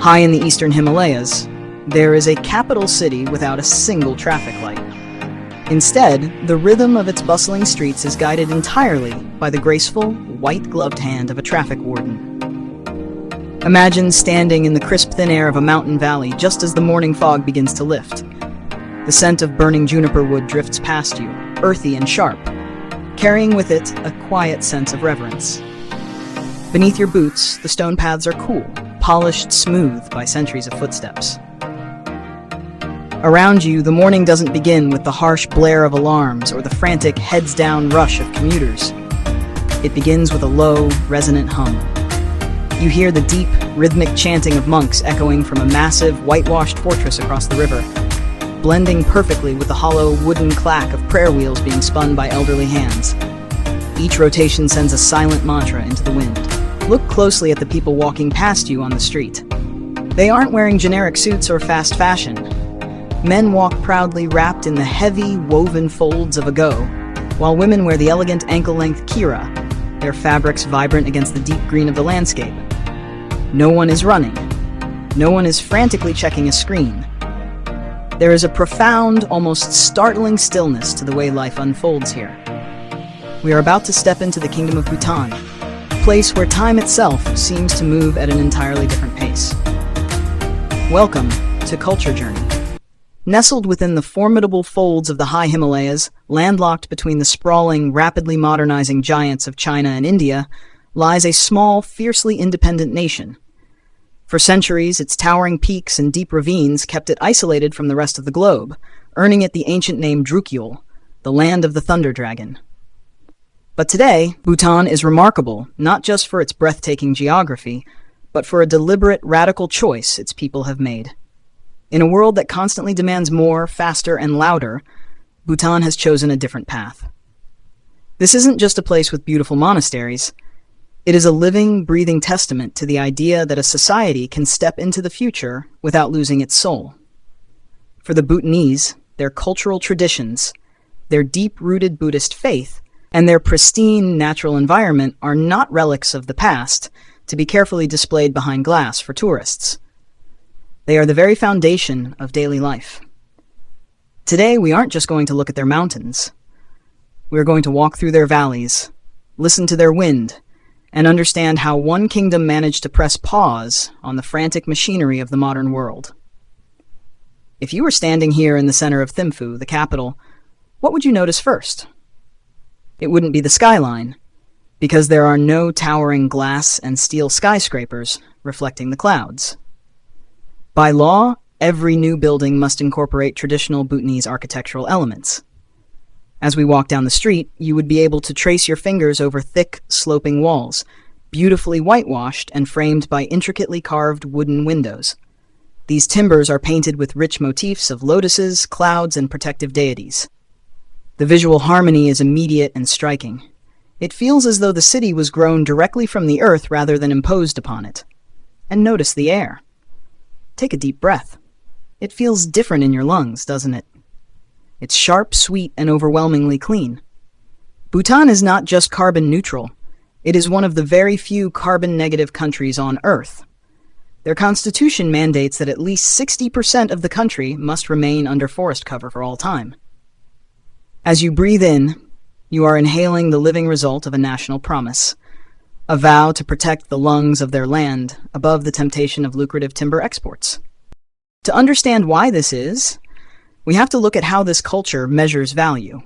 High in the eastern Himalayas, there is a capital city without a single traffic light. Instead, the rhythm of its bustling streets is guided entirely by the graceful, white-gloved hand of a traffic warden. Imagine standing in the crisp thin air of a mountain valley just as the morning fog begins to lift. The scent of burning juniper wood drifts past you, earthy and sharp, carrying with it a quiet sense of reverence. Beneath your boots, the stone paths are cool, polished smooth by centuries of footsteps. Around you, the morning doesn't begin with the harsh blare of alarms or the frantic heads-down rush of commuters. It begins with a low, resonant hum. You hear the deep, rhythmic chanting of monks echoing from a massive, whitewashed fortress across the river, blending perfectly with the hollow, wooden clack of prayer wheels being spun by elderly hands. Each rotation sends a silent mantra into the wind. Look closely at the people walking past you on the street. They aren't wearing generic suits or fast fashion. Men walk proudly wrapped in the heavy, woven folds of a go, while women wear the elegant ankle-length kira, their fabrics vibrant against the deep green of the landscape. No one is running. No one is frantically checking a screen. There is a profound, almost startling stillness to the way life unfolds here. We are about to step into the kingdom of Bhutan, a place where time itself seems to move at an entirely different pace. Welcome to Culture Journey. Nestled within the formidable folds of the high Himalayas, landlocked between the sprawling, rapidly modernizing giants of China and India, lies a small, fiercely independent nation. For centuries, its towering peaks and deep ravines kept it isolated from the rest of the globe, earning it the ancient name Drukyul, the land of the thunder dragon. But today, Bhutan is remarkable, not just for its breathtaking geography, but for a deliberate, radical choice its people have made. In a world that constantly demands more, faster, and louder, Bhutan has chosen a different path. This isn't just a place with beautiful monasteries. It is a living, breathing testament to the idea that a society can step into the future without losing its soul. For the Bhutanese, their cultural traditions, their deep-rooted Buddhist faith, and their pristine natural environment are not relics of the past to be carefully displayed behind glass for tourists. They are the very foundation of daily life. Today, we aren't just going to look at their mountains. We are going to walk through their valleys, listen to their wind, and understand how one kingdom managed to press pause on the frantic machinery of the modern world. If you were standing here in the center of Thimphu, the capital, what would you notice first? It wouldn't be the skyline, because there are no towering glass and steel skyscrapers reflecting the clouds. By law, every new building must incorporate traditional Bhutanese architectural elements. As we walk down the street, you would be able to trace your fingers over thick, sloping walls, beautifully whitewashed and framed by intricately carved wooden windows. These timbers are painted with rich motifs of lotuses, clouds, and protective deities. The visual harmony is immediate and striking. It feels as though the city was grown directly from the earth rather than imposed upon it. And notice the air. Take a deep breath. It feels different in your lungs, doesn't it? It's sharp, sweet, and overwhelmingly clean. Bhutan is not just carbon neutral. It is one of the very few carbon-negative countries on Earth. Their constitution mandates that at least 60% of the country must remain under forest cover for all time. As you breathe in, you are inhaling the living result of a national promise, a vow to protect the lungs of their land above the temptation of lucrative timber exports. To understand why this is, we have to look at how this culture measures value.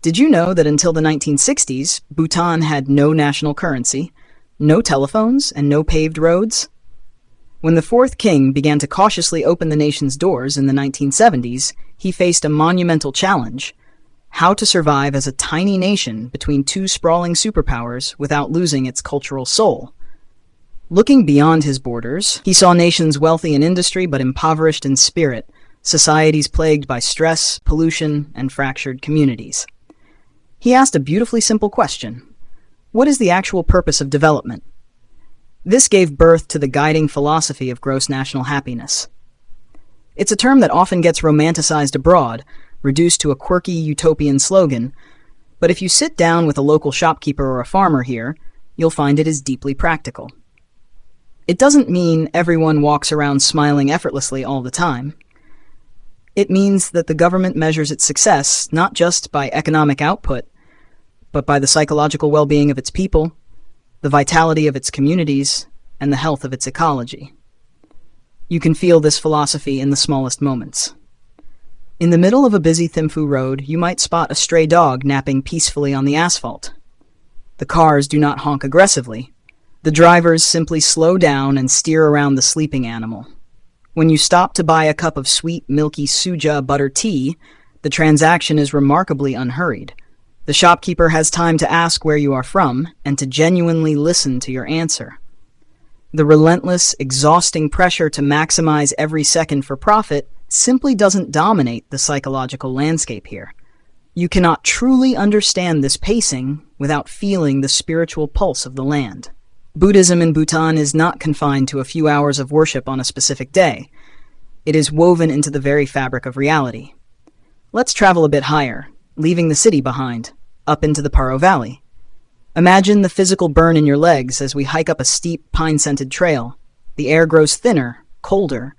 Did you know that until the 1960s, Bhutan had no national currency, no telephones, and no paved roads? When the fourth king began to cautiously open the nation's doors in the 1970s, he faced a monumental challenge: how to survive as a tiny nation between two sprawling superpowers without losing its cultural soul. Looking beyond his borders, he saw nations wealthy in industry but impoverished in spirit, societies plagued by stress, pollution, and fractured communities. He asked a beautifully simple question: what is the actual purpose of development? This gave birth to the guiding philosophy of gross national happiness. It's a term that often gets romanticized abroad, reduced to a quirky utopian slogan, but if you sit down with a local shopkeeper or a farmer here, you'll find it is deeply practical. It doesn't mean everyone walks around smiling effortlessly all the time. It means that the government measures its success not just by economic output, but by the psychological well-being of its people, the vitality of its communities, and the health of its ecology. You can feel this philosophy in the smallest moments. In the middle of a busy Thimphu road, you might spot a stray dog napping peacefully on the asphalt. The cars do not honk aggressively. The drivers simply slow down and steer around the sleeping animal. When you stop to buy a cup of sweet, milky suja butter tea, the transaction is remarkably unhurried. The shopkeeper has time to ask where you are from and to genuinely listen to your answer. The relentless, exhausting pressure to maximize every second for profit simply doesn't dominate the psychological landscape here. You cannot truly understand this pacing without feeling the spiritual pulse of the land. Buddhism in Bhutan is not confined to a few hours of worship on a specific day. It is woven into the very fabric of reality. Let's travel a bit higher, leaving the city behind, up into the Paro Valley. Imagine the physical burn in your legs as we hike up a steep, pine-scented trail. The air grows thinner, colder,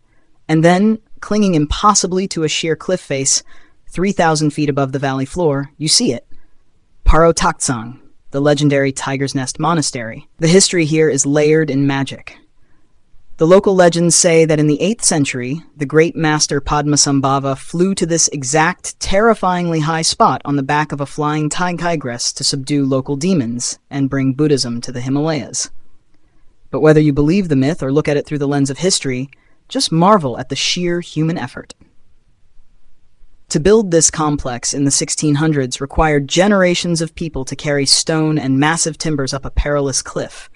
and then, clinging impossibly to a sheer cliff face, 3,000 feet above the valley floor, you see it. Paro Taktsang, the legendary Tiger's Nest Monastery. The history here is layered in magic. The local legends say that in the 8th century, the great master Padmasambhava flew to this exact, terrifyingly high spot on the back of a flying tigress to subdue local demons and bring Buddhism to the Himalayas. But whether you believe the myth or look at it through the lens of history, just marvel at the sheer human effort. To build this complex in the 1600s required generations of people to carry stone and massive timbers up a perilous cliff,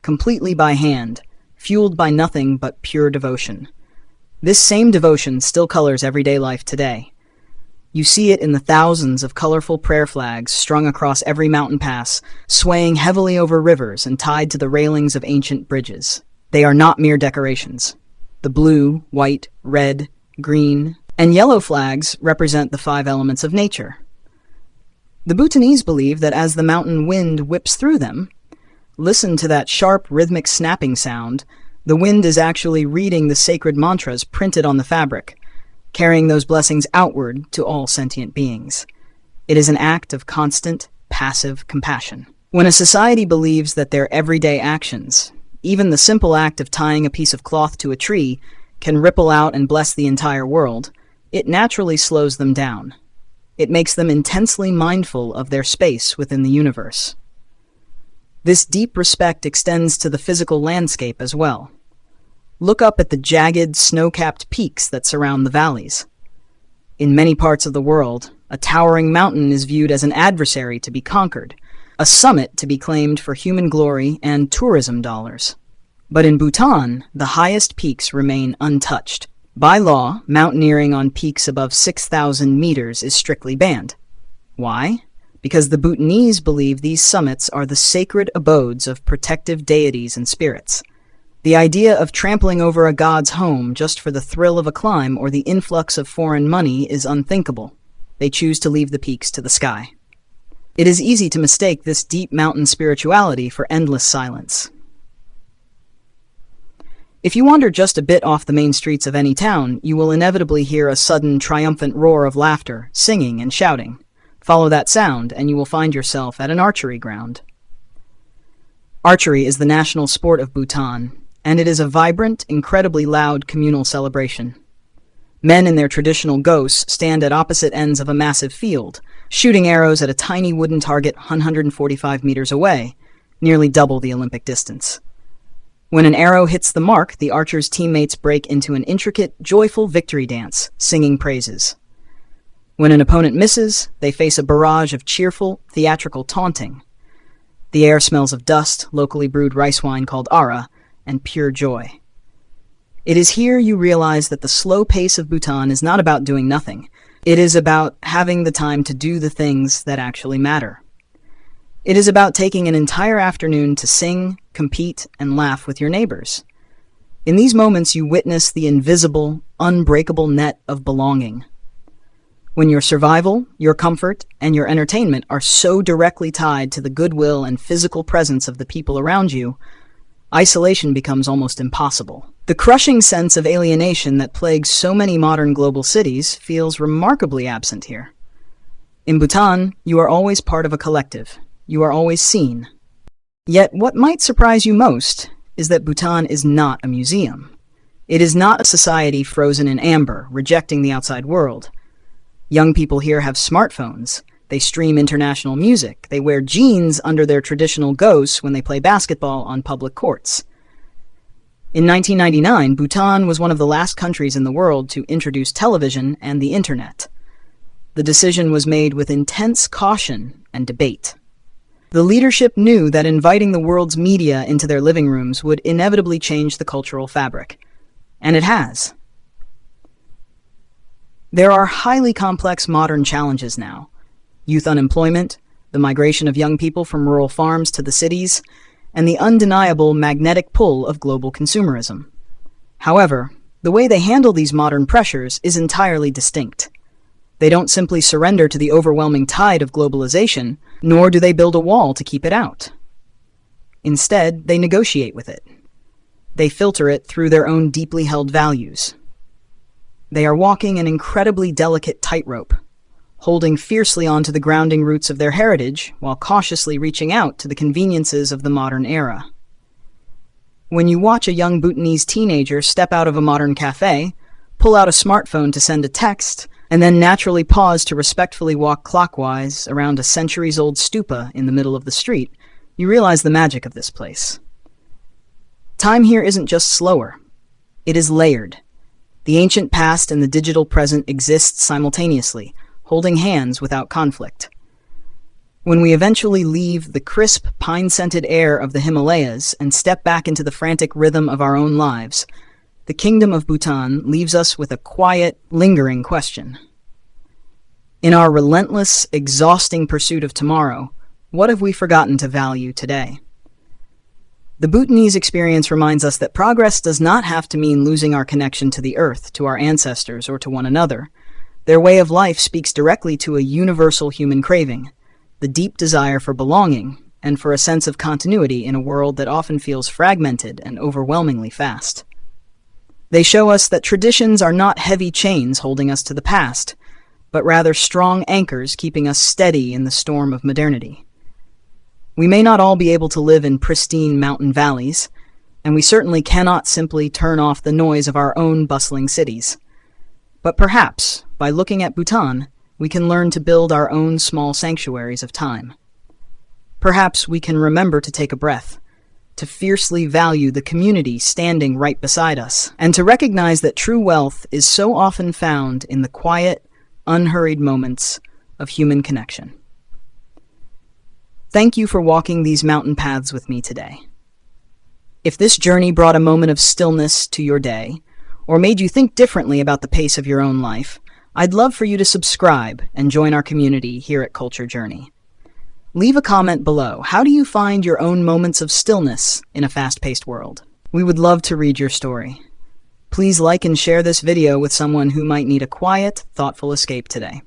completely by hand, fueled by nothing but pure devotion. This same devotion still colors everyday life today. You see it in the thousands of colorful prayer flags strung across every mountain pass, swaying heavily over rivers and tied to the railings of ancient bridges. They are not mere decorations. The blue, white, red, green, and yellow flags represent the 5 elements of nature. The Bhutanese believe that as the mountain wind whips through them, listen to that sharp, rhythmic snapping sound. The wind is actually reading the sacred mantras printed on the fabric, carrying those blessings outward to all sentient beings. It is an act of constant, passive compassion. When a society believes that their everyday actions, even the simple act of tying a piece of cloth to a tree, can ripple out and bless the entire world, it naturally slows them down. It makes them intensely mindful of their space within the universe. This deep respect extends to the physical landscape as well. Look up at the jagged, snow-capped peaks that surround the valleys. In many parts of the world, a towering mountain is viewed as an adversary to be conquered, a summit to be claimed for human glory and tourism dollars. But in Bhutan, the highest peaks remain untouched. By law, mountaineering on peaks above 6,000 meters is strictly banned. Why? Because the Bhutanese believe these summits are the sacred abodes of protective deities and spirits. The idea of trampling over a god's home just for the thrill of a climb or the influx of foreign money is unthinkable. They choose to leave the peaks to the sky. It is easy to mistake this deep mountain spirituality for endless silence. If you wander just a bit off the main streets of any town, you will inevitably hear a sudden triumphant roar of laughter, singing, and shouting. Follow that sound, and you will find yourself at an archery ground. Archery is the national sport of Bhutan, and it is a vibrant, incredibly loud communal celebration. Men in their traditional gos stand at opposite ends of a massive field, shooting arrows at a tiny wooden target 145 meters away, nearly double the Olympic distance. When an arrow hits the mark, the archer's teammates break into an intricate, joyful victory dance, singing praises. When an opponent misses, they face a barrage of cheerful, theatrical taunting. The air smells of dust, locally brewed rice wine called ara, and pure joy. It is here you realize that the slow pace of Bhutan is not about doing nothing. It is about having the time to do the things that actually matter. It is about taking an entire afternoon to sing, compete, and laugh with your neighbors. In these moments, you witness the invisible, unbreakable net of belonging. When your survival, your comfort, and your entertainment are so directly tied to the goodwill and physical presence of the people around you, Isolation becomes almost impossible. The crushing sense of alienation that plagues so many modern global cities feels remarkably absent here. In Bhutan, you are always part of a collective. You are always seen. Yet what might surprise you most is that Bhutan is not a museum. It is not a society frozen in amber, rejecting the outside world. Young people here have smartphones. They stream international music. They wear jeans under their traditional gos when they play basketball on public courts. In 1999, Bhutan was one of the last countries in the world to introduce television and the internet. The decision was made with intense caution and debate. The leadership knew that inviting the world's media into their living rooms would inevitably change the cultural fabric. And it has. There are highly complex modern challenges now. Youth unemployment, the migration of young people from rural farms to the cities, and the undeniable magnetic pull of global consumerism. However, the way they handle these modern pressures is entirely distinct. They don't simply surrender to the overwhelming tide of globalization, nor do they build a wall to keep it out. Instead, they negotiate with it. They filter it through their own deeply held values. They are walking an incredibly delicate tightrope, holding fiercely onto the grounding roots of their heritage while cautiously reaching out to the conveniences of the modern era. When you watch a young Bhutanese teenager step out of a modern cafe, pull out a smartphone to send a text, and then naturally pause to respectfully walk clockwise around a centuries-old stupa in the middle of the street, you realize the magic of this place. Time here isn't just slower. It is layered. The ancient past and the digital present exist simultaneously, holding hands without conflict. When we eventually leave the crisp, pine-scented air of the Himalayas and step back into the frantic rhythm of our own lives, the Kingdom of Bhutan leaves us with a quiet, lingering question. In our relentless, exhausting pursuit of tomorrow, what have we forgotten to value today? The Bhutanese experience reminds us that progress does not have to mean losing our connection to the earth, to our ancestors, or to one another. Their way of life speaks directly to a universal human craving, the deep desire for belonging and for a sense of continuity in a world that often feels fragmented and overwhelmingly fast. They show us that traditions are not heavy chains holding us to the past, but rather strong anchors keeping us steady in the storm of modernity. We may not all be able to live in pristine mountain valleys, and we certainly cannot simply turn off the noise of our own bustling cities. But perhaps, by looking at Bhutan, we can learn to build our own small sanctuaries of time. Perhaps we can remember to take a breath, to fiercely value the community standing right beside us, and to recognize that true wealth is so often found in the quiet, unhurried moments of human connection. Thank you for walking these mountain paths with me today. If this journey brought a moment of stillness to your day, or made you think differently about the pace of your own life, I'd love for you to subscribe and join our community here at Culture Journey. Leave a comment below. How do you find your own moments of stillness in a fast-paced world? We would love to read your story. Please like and share this video with someone who might need a quiet, thoughtful escape today.